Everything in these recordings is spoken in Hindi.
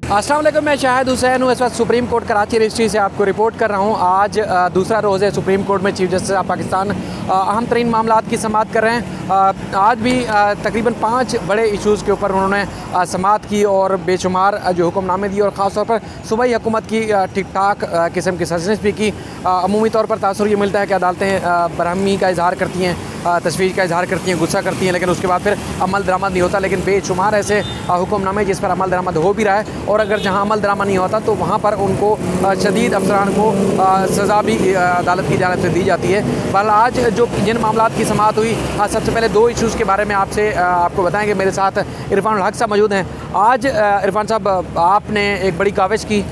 अस्सलाम वालेकुम, मैं शाहिद हुसैन हूँ। इस वक्त सुप्रीम कोर्ट कराची रजिस्ट्री से आपको रिपोर्ट कर रहा हूँ। आज दूसरा रोज़ है सुप्रीम कोर्ट में। चीफ जस्टिस ऑफ पाकिस्तान अहम तरीन मामलात की समाअत कर रहे हैं। आज भी तकरीबन 5 बड़े इशूज़ के ऊपर उन्होंने समाअत की और बेशुमार जो हुक्मनामे दिए और ख़ास तौर पर सूबाई हुकूमत की ठीक ठाक किस्म की सजनिश भी की। अमूमी तौर पर तासुर ये मिलता है कि अदालतें बरहमी का इजहार करती हैं, तशवीश का इजहार करती हैं, गुस्सा करती हैं, लेकिन उसके बाद फिर अमल दरामद नहीं होता। लेकिन बेशुमार ऐसे हुक्मनामे जिस पर अमल दरामद हो भी रहा है, और अगर जहाँ अमल दरामद नहीं होता तो वहाँ पर उनको शदीद अफसरान को सज़ा भी अदालत की जानिब से दी जाती है। बहरहाल आज जो जिन मामलात की समाअत हुई, सबसे पहले 2 इशूज़ के बारे में आपको बताएंगे। मेरे साथ इरफान हक साहब मौजूद हैं। आज इरफान साहब, आपने एक बड़ी काविश की,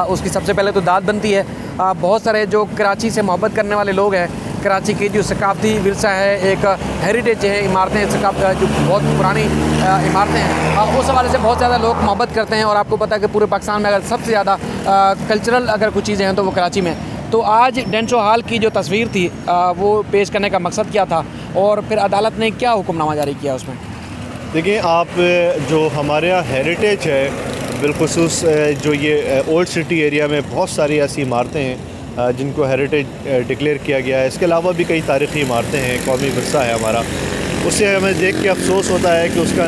उसकी सबसे पहले तो दाद बनती है। बहुत सारे जो कराची से मोहब्बत करने वाले लोग हैं, कराची की जो सकाफती विरसा है, एक हेरिटेज है, इमारतें जो बहुत पुरानी इमारतें हैं, उस हवाले से बहुत ज़्यादा लोग मोहब्बत करते हैं। और आपको पता है कि पूरे पाकिस्तान में अगर सबसे ज़्यादा कल्चरल अगर कुछ चीज़ें हैं तो वो कराची में। तो आज डेंसो हॉल की जो तस्वीर थी वो पेश करने का मकसद क्या था, और फिर अदालत ने क्या हुक्मनामा जारी किया उसमें? देखिए, आप जो हमारे यहाँ हेरिटेज है, बिलखुसूस जो ये ओल्ड सिटी एरिया में बहुत सारी ऐसी इमारतें हैं जिनको हेरिटेज डिक्लेयर किया गया है। इसके अलावा भी कई तारीख़ी इमारतें हैं, कौमी विरसा है हमारा। उससे हमें देख के अफसोस होता है कि उसका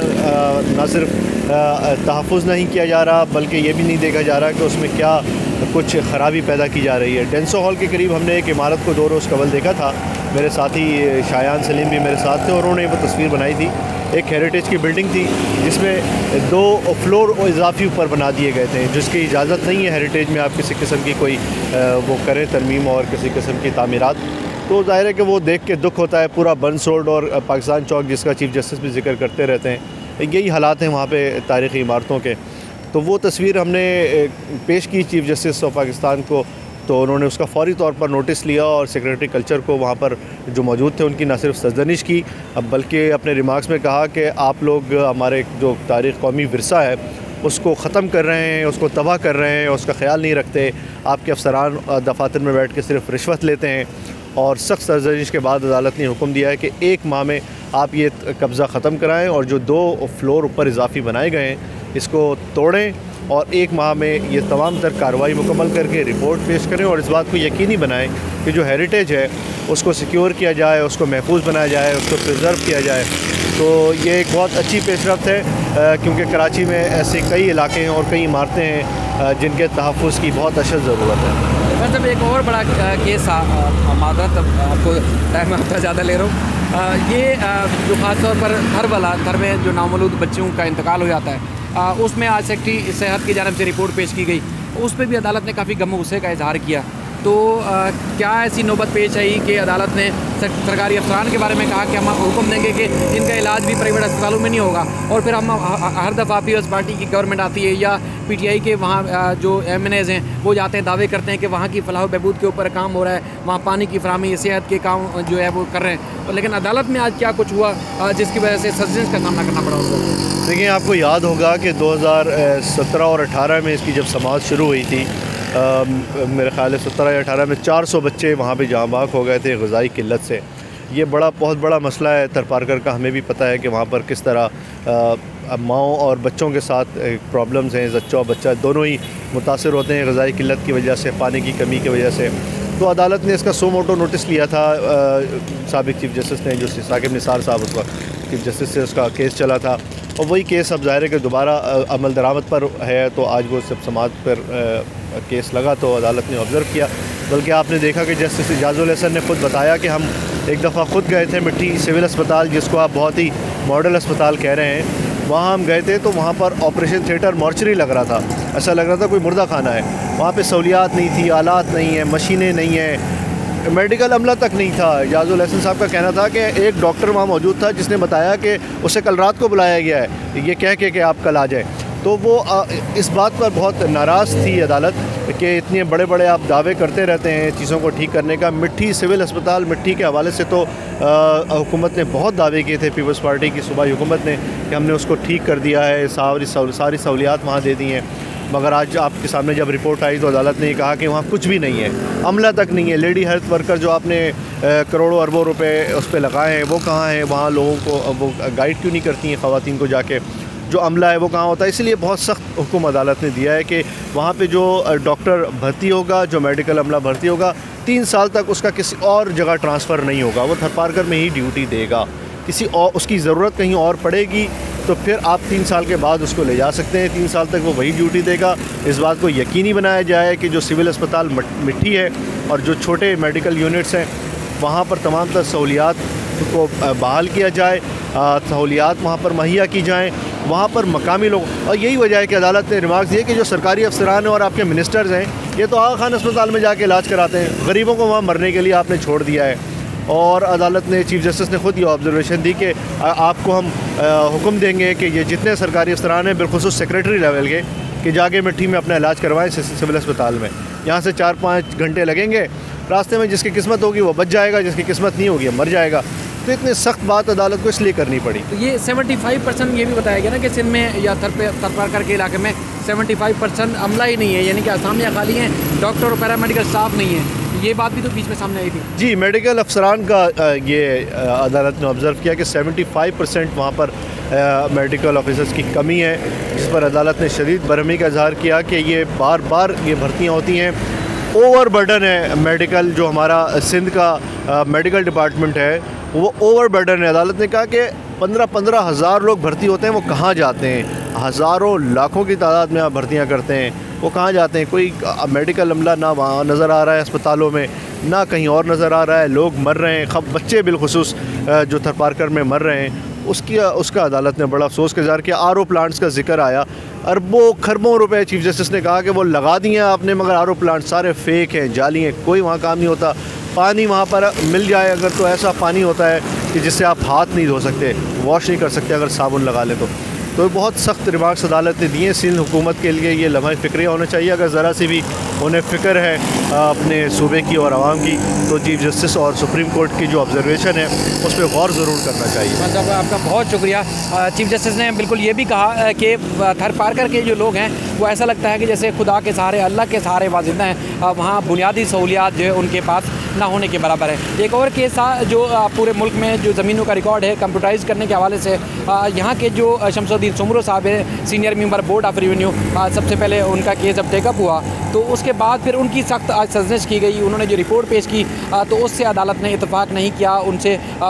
न सिर्फ तहफ़्फ़ुज़ नहीं किया जा रहा, बल्कि ये भी नहीं देखा जा रहा कि उसमें क्या कुछ ख़राबी पैदा की जा रही है। डेंसो हॉल के करीब हमने एक इमारत को 2 रोज़ कबल देखा था। मेरे साथी शायान सलीम भी मेरे साथ थे और उन्होंने वो तस्वीर बनाई थी। एक हेरिटेज की बिल्डिंग थी जिसमें 2 फ्लोर इजाफी ऊपर बना दिए गए थे, जिसकी इजाज़त नहीं है हेरिटेज में आप किसी किस्म की कोई वो करें तरमीम और किसी किस्म की तामीरात। तो ज़ाहिर है कि वो देख के दुख होता है। पूरा बर्न सोल्ड और पाकिस्तान चौक, जिसका चीफ जस्टिस भी जिक्र करते रहते हैं, यही हालात हैं वहाँ पे तारीख़ी इमारतों के। तो वो तस्वीर हमने पेश की चीफ जस्टिस ऑफ पाकिस्तान को, तो उन्होंने उसका फ़ौरी तौर पर नोटिस लिया और सेक्रेटरी कल्चर को वहाँ पर जो मौजूद थे उनकी न सिर्फ सजनिश की, बल्कि अपने रिमार्क्स में कहा कि आप लोग हमारे जो तारीख़ कौमी विरसा है उसको ख़त्म कर रहे हैं, उसको तबाह कर रहे हैं, उसका ख्याल नहीं रखते। आपके अफसरान दफातर में बैठ के सिर्फ रिश्वत लेते हैं। और सख्त सजनिश के बाद अदालत ने हुक्म दिया है कि 1 माह में आप ये कब्ज़ा ख़त्म कराएँ और जो 2 फ्लोर ऊपर इजाफी बनाए गए हैं इसको तोड़ें, और 1 माह में ये तमाम तर कार्रवाई मुकम्मल करके रिपोर्ट पेश करें और इस बात को यकीनी बनाएं कि जो हेरिटेज है उसको सिक्योर किया जाए, उसको महफूज बनाया जाए, उसको प्रिजर्व किया जाए। तो ये एक बहुत अच्छी पेशरफ्त है, क्योंकि कराची में ऐसे कई इलाके हैं और कई इमारतें हैं जिनके तहफ़्फ़ुज़ की बहुत अशद ज़रूरत है। मतलब एक और बड़ा केस मादरत, आपको टाइम आपका ज़्यादा ले रहा हूँ, ये जो ख़ास तौर पर घर में जो नामौलूद बच्चों का इंतकाल हो जाता है, उसमें आज सेक्रेटरी सेहत की जानिब से रिपोर्ट पेश की गई। उस पर भी अदालत ने काफ़ी गम गुस्से का इजहार किया। तो क्या ऐसी नौबत पेश आई कि अदालत ने सरकारी अफसरान के बारे में कहा कि हम हुक्म देंगे कि इनका इलाज भी प्राइवेट अस्पतालों में नहीं होगा, और फिर हम हर दफ़ा पीपल्स पार्टी की गवर्नमेंट आती है या PTI के वहाँ जो MNAs हैं वो जाते हैं, दावे करते हैं कि वहाँ की फलाह बहबूद के ऊपर काम हो रहा है, वहाँ पानी की फराहमी, सेहत के काम जो है वो कर रहे हैं। लेकिन अदालत में आज क्या कुछ हुआ जिसकी वजह से सजनिश का सामना करना पड़ा उसको? देखिए, आपको याद होगा कि 2017 और 18 में इसकी जब समाअत शुरू हुई थी, मेरे ख़्याल है 17 या 18 में 400 बच्चे वहाँ पे जाँ बाक हो गए थे ग़िज़ाई किल्लत से। ये बहुत बड़ा मसला है तरपारकर का। हमें भी पता है कि वहाँ पर किस तरह माओं और बच्चों के साथ प्रॉब्लम्स हैं। बच्चा और बच्चा दोनों ही मुतासर होते हैं ग़िज़ाई किल्लत की वजह से, पानी की कमी की वजह से। तो अदालत ने इसका सो मोटो नोटिस लिया था। साबिक़ चीफ जस्टिस ने, जो साकिब निसार साहब उस वक्त चीफ जस्टिस से उसका केस चला था, और वही केस अब ज़ाहिर है कि दोबारा अमल दरामद पर है। तो आज वो सब समाअत पर केस लगा तो अदालत ने ऑब्ज़र्व किया। बल्कि आपने देखा कि जस्टिस इजाज़ुल हसन ने ख़ुद बताया कि हम एक दफ़ा ख़ुद गए थे मिट्टी सिविल अस्पताल, जिसको आप बहुत ही मॉडल अस्पताल कह रहे हैं, वहाँ हम गए थे। तो वहाँ पर ऑपरेशन थिएटर मॉर्चरी लग रहा था, ऐसा लग रहा था कोई मुर्दा खाना है। वहाँ पे सहूलियात नहीं थी, आलात नहीं है, मशीनें नहीं हैं, मेडिकल अमला तक नहीं था। इजाज़ुल हसन साहब का कहना था कि एक डॉक्टर वहाँ मौजूद था जिसने बताया कि उसे कल रात को बुलाया गया है, ये कह के आप कल आ जाएँ। तो वो इस बात पर बहुत नाराज़ थी अदालत कि इतने बड़े बड़े आप दावे करते रहते हैं चीज़ों को ठीक करने का। मिट्टी सिविल अस्पताल, मिट्टी के हवाले से तो हुकूमत ने बहुत दावे किए थे, पीपल्स पार्टी की सूबाई हुकूमत ने, कि हमने उसको ठीक कर दिया है, सारी सहूलियात वहाँ दे दी हैं। मगर आज आपके सामने जब रिपोर्ट आई तो अदालत ने कहा कि वहाँ कुछ भी नहीं है, अमला तक नहीं है। लेडी हेल्थ वर्कर जो आपने करोड़ों अरबों रुपए उस पर लगाए हैं वो कहाँ हैं? वहाँ लोगों को वो गाइड क्यों नहीं करती हैं ख़वातीन को जाके? जो अमला है वो कहाँ होता है। इसलिए बहुत सख्त हुक्म अदालत ने दिया है कि वहाँ पे जो डॉक्टर भर्ती होगा, जो मेडिकल अमला भर्ती होगा, 3 साल तक उसका किसी और जगह ट्रांसफ़र नहीं होगा, वो थरपारकर में ही ड्यूटी देगा। किसी और उसकी ज़रूरत कहीं और पड़ेगी तो फिर आप 3 साल के बाद उसको ले जा सकते हैं। 3 साल तक वो वही ड्यूटी देगा। इस बात को यकीनी बनाया जाए कि जो सिविल अस्पताल मिट्टी है और जो छोटे मेडिकल यूनिट्स हैं वहाँ पर तमाम तर सहूलियात को बहाल किया जाए, सहूलियात वहाँ पर मुहैया की जाएँ, वहाँ पर मकामी लोग। और यही वजह है कि अदालत ने रिमार्क्स दिए कि जो सरकारी अफसरान हैं और आपके मिनिस्टर्स हैं, ये तो आगा खान अस्पताल में जाके इलाज कराते हैं, गरीबों को वहाँ मरने के लिए आपने छोड़ दिया है। और अदालत ने, चीफ जस्टिस ने ख़ुद ये ऑब्जर्वेशन दी कि आपको हम हुक्म देंगे कि ये जितने सरकारी अफसरान हैं, बिलखुसूस सेक्रेटरी लेवल के, कि जाके मिट्टी में अपना इलाज करवाएं सिविल अस्पताल में। यहाँ से 4-5 घंटे लगेंगे, रास्ते में जिसकी किस्मत होगी वो बच जाएगा, जिसकी किस्मत नहीं होगी मर जाएगा। तो इतनी सख्त बात अदालत को इसलिए करनी पड़ी। तो ये 75% ये भी बताया गया ना कि सिंध में या थरपारकर के इलाके में 75% अमला ही नहीं है, यानी कि असामियाँ खाली हैं, डॉक्टर और पैरामेडिकल स्टाफ नहीं है। ये बात भी तो बीच में सामने आई थी। जी, मेडिकल अफसरान का ये अदालत ने ऑब्ज़र्व किया कि 75% वहाँ पर मेडिकल ऑफिसर्स की कमी है, जिस पर अदालत ने शदीद बरहमी का इजहार किया कि ये बार बार ये भर्तियाँ होती हैं, ओवर बर्डन है मेडिकल। जो हमारा सिंध का मेडिकल डिपार्टमेंट है वो ओवर बर्डन है। अदालत ने कहा कि 15-15 हज़ार लोग भर्ती होते हैं, वो कहाँ जाते हैं? हज़ारों लाखों की तादाद में आप भर्तियाँ करते हैं, वो कहाँ जाते हैं? कोई मेडिकल अमला ना वहाँ नज़र आ रहा है अस्पतालों में, ना कहीं और नज़र आ रहा है। लोग मर रहे हैं, बच्चे बिलखुसूस जो थरपारकर में मर रहे हैं। उसका अदालत ने बड़ा अफसोस का इज़हार किया। RO प्लांट्स का जिक्र आया, अरबों खरबों रुपए चीफ जस्टिस ने कहा कि वो लगा दिए आपने, मगर RO प्लांट सारे फेक हैं, जाली हैं, कोई वहाँ काम नहीं होता। पानी वहाँ पर मिल जाए अगर तो ऐसा पानी होता है कि जिससे आप हाथ नहीं धो सकते, वॉश नहीं कर सकते अगर साबुन लगा ले तो बहुत सख्त रिमार्क्स अदालत ने दिए। सिंध हुकूमत के लिए ये लम्हा फ़िक्रिया होना चाहिए। अगर ज़रा सी भी उन्हें फ़िक्र है अपने सूबे की और आवाम की, तो चीफ जस्टिस और सुप्रीम कोर्ट की जो ऑब्जर्वेशन है उस पर गौर ज़रूर करना चाहिए। मतलब आपका बहुत शुक्रिया। चीफ जस्टिस ने बिल्कुल ये भी कहा कि थरपारकर के जो लोग हैं वो ऐसा लगता है कि जैसे खुदा के सहारे, अल्लाह के सहारे वाजिंदा हैं, वहाँ बुनियादी सहूलियात जो है उनके पास ना होने के बराबर है। एक और केस था जो पूरे मुल्क में जो ज़मीनों का रिकॉर्ड है कंप्यूटराइज़ करने के हवाले से, यहाँ के जो शमसुद्दीन सुमरो साहब है, senior member board of revenue, सबसे पहले उनका केस जब टेकअप हुआ तो उसके बाद फिर उनकी सख्त सजनिश की गई। उन्होंने जो रिपोर्ट पेश की तो उससे अदालत ने इतफाक़ नहीं किया,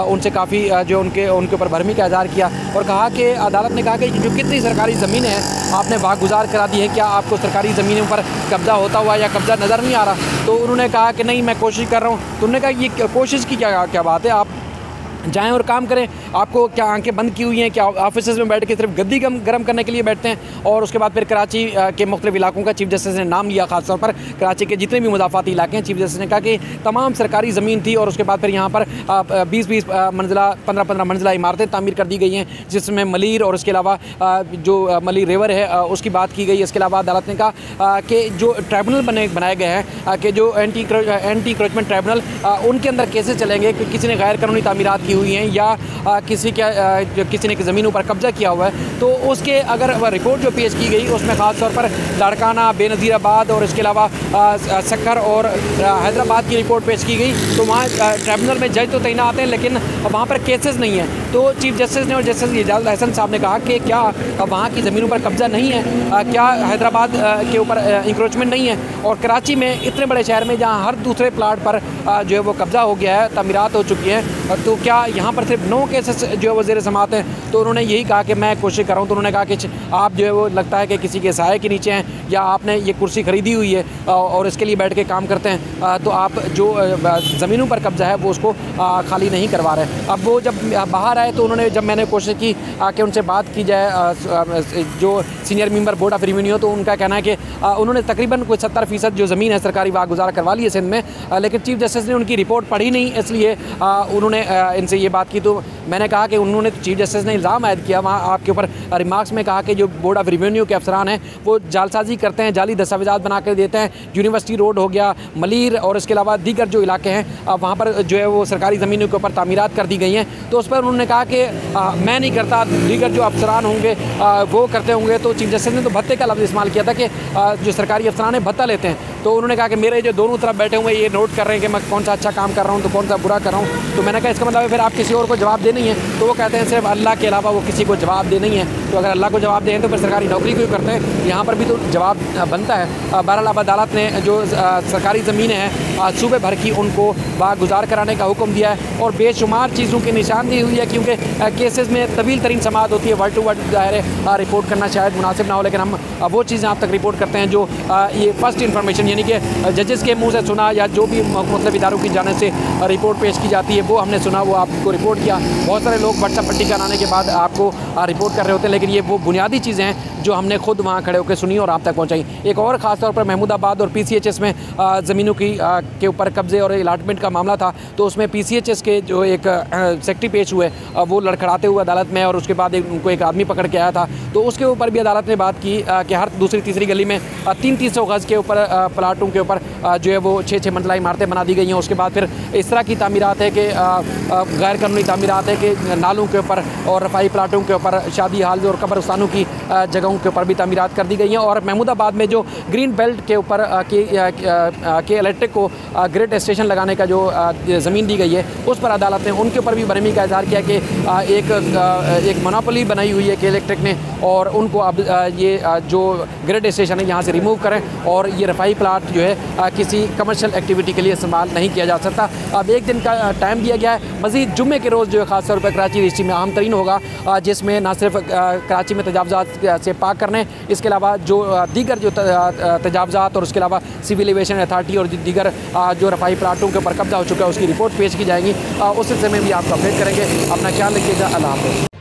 उनसे काफ़ी जो उनके ऊपर भरमी का इज़हार किया और कहा कि अदालत ने कहा कि जो कितनी सरकारी ज़मीन है आपने वागुजार करा दी है, क्या आपको सरकारी ज़मीनों पर कब्ज़ा होता हुआ या कब्ज़ा नज़र नहीं आ रहा? तो उन्होंने कहा कि नहीं, मैं कोशिश कर रहा हूँ। तो उन्होंने कहा ये कोशिश की क्या बात है, आप जाएं और काम करें। आपको क्या आंखें बंद की हुई हैं? क्या ऑफिस में बैठ के सिर्फ गद्दी गर्म करने के लिए बैठते हैं? और उसके बाद फिर कराची के मुख्तलिफ इलाकों का चीफ जस्टिस ने नाम लिया, ख़ासतौर पर कराची के जितने भी मुदाफ़ाती इलाके हैं, चीफ जस्टिस ने कहा कि तमाम सरकारी ज़मीन थी और उसके बाद फिर यहाँ पर 20-20 मंजिला, 15-15 मंजिला इमारतें तामीर कर दी गई हैं, जिसमें मलीर और उसके अलावा जो मलीर रिवर है उसकी बात की गई। इसके अलावा अदालत ने कहा कि जो ट्राइब्यूनल बनाए गए हैं कि जो एंटी इंक्रोचमेंट ट्राइब्यूनल, उनके अंदर केसेस चलेंगे कि किसी ने गैर कानूनी तामीरात की हुई हैं या किसी ने ज़मीनों पर कब्ज़ा किया हुआ है, तो उसके अगर रिपोर्ट जो पेश की गई उसमें ख़ास तौर पर लाड़काना, बेनज़ीराबाद और इसके अलावा सक्कर और हैदराबाद की रिपोर्ट पेश की गई, तो वहाँ ट्रिब्यूनल में जज तो तैनात हैं लेकिन वहाँ पर केसेस नहीं हैं। तो चीफ जस्टिस ने और जस्टिस एजाज़ अहसन साहब ने कहा कि क्या वहाँ की ज़मीनों पर कब्ज़ा नहीं है, क्या हैदराबाद के ऊपर इंक्रोचमेंट नहीं है, और कराची में इतने बड़े शहर में जहाँ हर दूसरे प्लाट पर जो है वो कब्ज़ा हो गया है, तामीरात हो चुकी हैं, तो क्या यहाँ पर सिर्फ 9 केसेस जो है वज़ीर समात हैं? तो उन्होंने यही कहा कि मैं कोशिश कर रहा हूँ। तो उन्होंने कहा कि आप जो है वो लगता है कि किसी के साए के नीचे हैं या आपने ये कुर्सी ख़रीदी हुई है और इसके लिए बैठ के काम करते हैं, तो आप जो ज़मीनों पर कब्ज़ा है वो उसको खाली नहीं करवा रहे। अब वो जब बाहर आए तो उन्होंने, जब मैंने कोशिश की कि उनसे बात की जाए जो senior member board of revenue, तो उनका कहना है कि उन्होंने तकरीबन कोई 70% जो ज़मीन है सरकारी वागुजार करवा ली है सिंध में, लेकिन चीफ जस्टिस ने उनकी रिपोर्ट पढ़ी नहीं, इसलिए उन्होंने इनसे ये बात की। तो मैंने कहा कि उन्होंने, चीफ जस्टिस ने इल्ज़ाम आयद किया वहाँ आपके ऊपर रिमार्क्स में, कहा कि जो बोर्ड ऑफ रेवेन्यू के अफसरान हैं वो जालसाजी करते हैं, जाली दस्तावेज़ात बना कर देते हैं। यूनिवर्सिटी रोड हो गया, मलीर और इसके अलावा दीगर जो इलाके हैं वहाँ पर जो है वो सरकारी ज़मीनों के ऊपर तामीरात कर दी गई हैं। तो उस पर उन्होंने कहा कि मैं नहीं करता, दीगर जो अफसरान होंगे वो करते होंगे। तो चीफ जस्टिस ने तो भत्ते का लफ्ज़ इस्तेमाल किया था कि जो सरकारी अफसरान हैं भत्ता लेते हैं। तो उन्होंने कहा कि मेरे जो दोनों तरफ बैठे हुए ये नोट कर रहे हैं कि मैं कौन सा अच्छा काम कर रहा हूँ तो कौन सा बुरा कर रहा हूँ। तो मैंने कहा इसका मतलब है फिर आप किसी और को जवाब दे नहीं है। तो वो कहते हैं सिर्फ अल्लाह के अलावा वो किसी को जवाब दे नहीं है। तो अगर अल्लाह को जवाब दें तो फिर सरकारी नौकरी क्यों करते हैं, यहाँ पर भी तो जवाब बनता है। बहरहाल अब अदालत ने जो सरकारी ज़मीनें हैं सूबे भर की उनको बागुजार कराने का हुक्म दिया है और बेशुमार चीज़ों की निशानदेही हुई है, क्योंकि केसेस में तवील तरीन समाअत होती है। वर्ड टू वर्ड ज़ाहिर है रिपोर्ट करना शायद मुनासिब ना हो, लेकिन हम वो चीज़ें आप तक रिपोर्ट करते हैं जो ये फ़र्स्ट इन्फॉर्मेशन यानी कि जजेस के मुंह से सुना या जो भी मतलब इदारों की जाने से रिपोर्ट पेश की जाती है वो हमने सुना, वो आपको रिपोर्ट किया। बहुत सारे लोग व्हाट्सएप पट्टी कराने के बाद आपको रिपोर्ट कर रहे होते हैं, लेकिन ये वो बुनियादी चीज़ें हैं जो हमने खुद वहाँ खड़े होकर सुनी और आप तक पहुँचाई। एक और ख़ास तौर पर महमूदाबाद और PCHS में ज़मीनों की के ऊपर कब्ज़े और अलाटमेंट का मामला था, तो उसमें PCHS के जो एक सेक्रेटरी पेश हुए वो लड़खड़ाते हुए अदालत में, और उसके बाद उनको एक आदमी पकड़ के आया था। तो उसके ऊपर भी अदालत ने बात की कि हर दूसरी तीसरी गली में 300 गज़ के ऊपर प्लाटों के ऊपर जो है वो 6-6 मंजिला इमारतें बना दी गई हैं। उसके बाद फिर इस तरह की तामीरात है कि गैर कानूनी तामीरात है कि नालों के ऊपर और रफाई प्लाटों के ऊपर, शादी हाल और कब्रस्तानों की जगहों के ऊपर भी तामीरात कर दी गई हैं। और महमूदाबाद में जो ग्रीन बेल्ट के ऊपर के इलेक्ट्रिक को ग्रिड स्टेशन लगाने का जो ज़मीन दी गई है उस पर अदालत ने उनके ऊपर भी बरहमी का इजहार किया कि एक मोनोपोली बनाई हुई है कि इलेक्ट्रिक ने, और उनको अब ये जो ग्रिड स्टेशन है यहाँ से रिमूव करें और ये रफाई प्लाट जो है किसी कमर्शियल एक्टिविटी के लिए इस्तेमाल नहीं किया जा सकता। अब एक दिन का टाइम दिया गया है। मज़ीद जुम्मे के रोज़ जो है ख़ास तौर पर कराची रजिस्ट्री में अहम तरीन होगा, जिसमें न सिर्फ कराची में तजावज़ात से पाक करने, इसके अलावा जो दीगर जो तजावज़ात और उसके अलावा सिविल एविएशन अथॉरिटी और दीगर जो रफाई प्लाटों के ऊपर कब्जा हो चुका है उसकी रिपोर्ट पेश की जाएगी। उस सिलसिले में भी आपको अपडेट करेंगे। अपना ख्याल रखिएगा। अल्लाह हाफ़िज़।